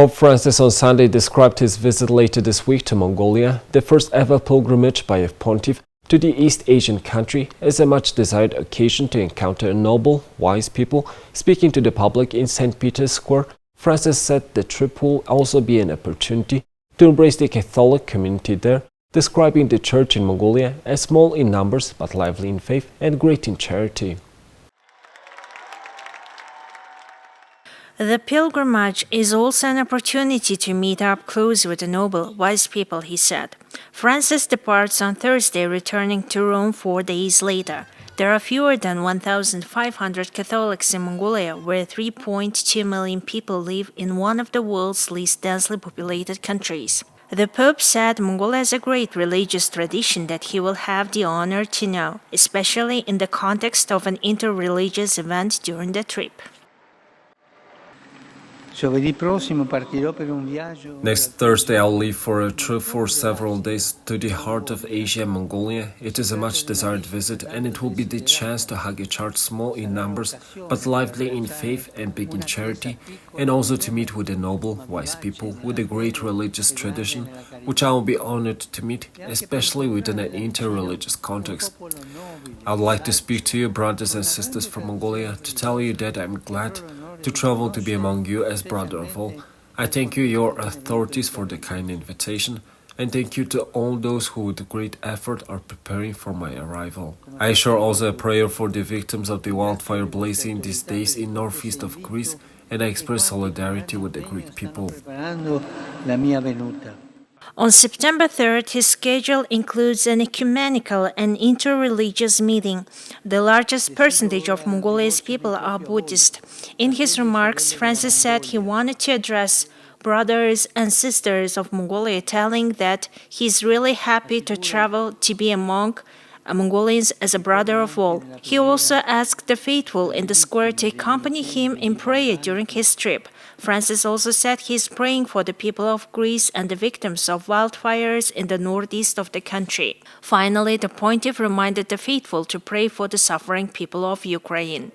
Pope Francis on Sunday described his visit later this week to Mongolia, the first ever pilgrimage by a pontiff to the East Asian country, as a much-desired occasion to encounter noble, wise people. Speaking to the public in St. Peter's Square, Francis said the trip will also be an opportunity to embrace the Catholic community there, describing the church in Mongolia as small in numbers but lively in faith and great in charity. The pilgrimage is also an opportunity to meet up close with the noble, wise people, he said. Francis departs on Thursday, returning to Rome 4 days later. There are fewer than 1,500 Catholics in Mongolia, where 3.2 million people live in one of the world's least densely populated countries. The Pope said Mongolia has a great religious tradition that he will have the honor to know, especially in the context of an interreligious event during the trip. Next Thursday I'll leave for a trip for several days to the heart of Asia and Mongolia. It is a much-desired visit, and it will be the chance to hug a church small in numbers but lively in faith and big in charity, and also to meet with the noble, wise people with a great religious tradition, which I will be honored to meet, especially within an interreligious context. I would like to speak to you, brothers and sisters from Mongolia, to tell you that I'm glad to travel to be among you as brother of all. I thank you, your authorities, for the kind invitation, and thank you to all those who with great effort are preparing for my arrival. I share also a prayer for the victims of the wildfire blazing these days in northeast of Greece, and I express solidarity with the Greek people. On September 3rd, his schedule includes an ecumenical and interreligious meeting. The largest percentage of Mongolia's people are Buddhist. In his remarks, Francis said he wanted to address brothers and sisters of Mongolia, telling that he's really happy to travel to be among Mongolians as a brother of all. He also asked the faithful in the square to accompany him in prayer during his trip. Francis also said he is praying for the people of Greece and the victims of wildfires in the northeast of the country. Finally, the pontiff reminded the faithful to pray for the suffering people of Ukraine.